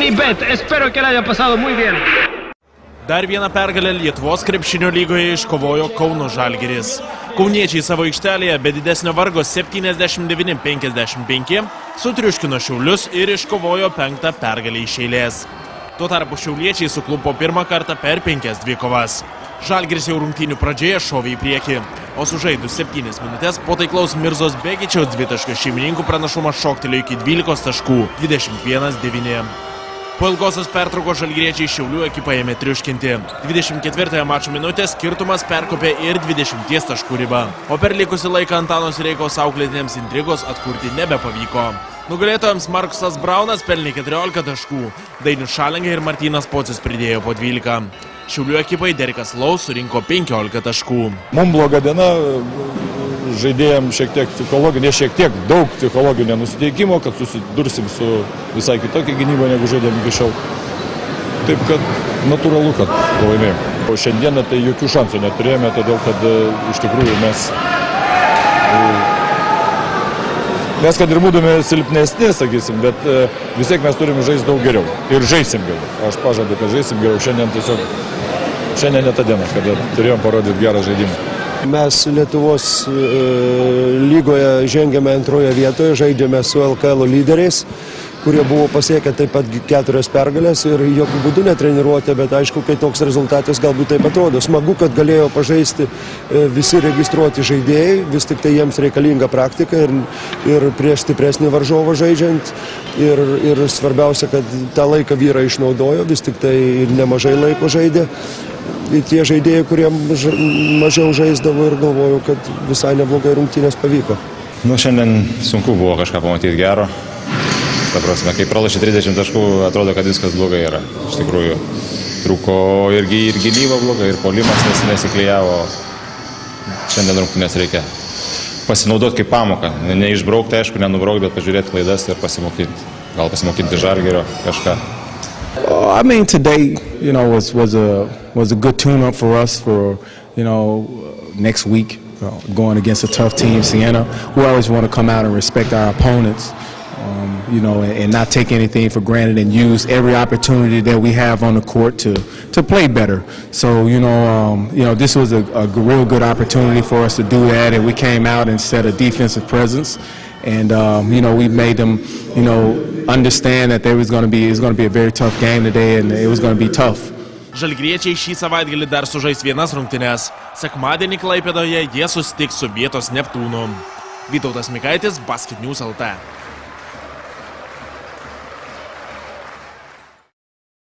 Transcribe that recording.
Unibet. Espero que la haya pasado muy bien. Dar vieną pergalę Lietuvos krepšinio lygoje iškovojo Kauno Žalgiris. Kauniečiai savo aikštelėje be didesnio vargo 79-55 sutriuškino Šiaulius ir iškovojo 5. pergalę iš eilės. Tuo tarpu šiauliečiai suklupo pirmą kartą per 5 dvikovas. Žalgiris jau rungtynių pradžioje šovė į priekį, o sužaidus 7 minutės po taiklaus Mirzos Begičiaus dvitaškio šeimininkų pranašumas šoktelėjo iki 12 taškų, 21-9. Po ilgosios pertraukos žalgiriečiai Šiaulių ekipą ėmė triuškinti. 24 mačo minutės skirtumas perkopė ir 20 taškų ribą, o per likusį laiką Antano Sireikos auklėtiniams intrigos atkurti nebepavyko. Nugalėtojams Markusas Braunas pelnė 14 taškų, Dainius Šalenga ir Martynas Pocius pridėjo po 12. Šiaulių ekipai Derikas Lau surinko 15 taškų. Mums bloga diena, žaidėjams šiek tiek daug psichologinio nusiteikimo, kad susidursim su visai kitokia gynyba, negu žaidėm iki šiol. Taip, kad natūralu, kad laimėjom. O šiandieną tai jokių šansų neturėjome, todėl kad iš tikrųjų mes kad ir būdami silpnesni, sakysim, bet vis tiek mes turime žaisti daug geriau. Ir žaisim geriau. Aš pažadu, kad žaisim geriau. Šiandien ne ta diena, kada turėjom parodyti gerą žaidimą. Mes Lietuvos lygoje žengėme antroje vietoje, žaidėme su LKL lyderiais, kurie buvo pasiekę taip pat 4 pergalės ir jokių būdų netreniruotė, bet aišku, kai toks rezultatas galbūt taip atrodo. Smagu, kad galėjo pažaisti visi registruoti žaidėjai, vis tik tai jiems reikalinga praktika ir prieš stipresnį varžovą žaidžiant. Ir svarbiausia, kad tą laiką vyrai išnaudojo, vis tik tai nemažai laiko žaidė. Tie žaidėjai, kurie mažiau žaisdavo ir galvoju, kad visai neblogai rungtynės pavyko. Šiandien sunku buvo kažką pamatyti gero. Ta prasme, kai pralašė 30 taškų, atrodo, kad viskas blogai yra. Iš tikrųjų, trūko ir gynyba blogai, ir polimas nesiklijavo. Šiandien rungtynės reikia pasinaudoti kaip pamoką. Neišbraukti, aišku, nenubraukti, bet pažiūrėti klaidas ir pasimokinti. Gal pasimokinti Žalgirio kažką. I mean, today, was a good tune-up for us for, next week, going against a tough team, Siena. We always want to come out and respect our opponents, and not take anything for granted and use every opportunity that we have on the court to play better. So, this was a real good opportunity for us to do that, and we came out and set a defensive presence. And we made them, understand that it was going to be a very tough game today, and it was going to be tough. Žalgiriečiai šį savaitgalį dar sužais vienas rungtynes. Sekmadienį Klaipėdoje jie susitiks su vietos Neptūnu. Vytautas Mikaitis, Basket News LT.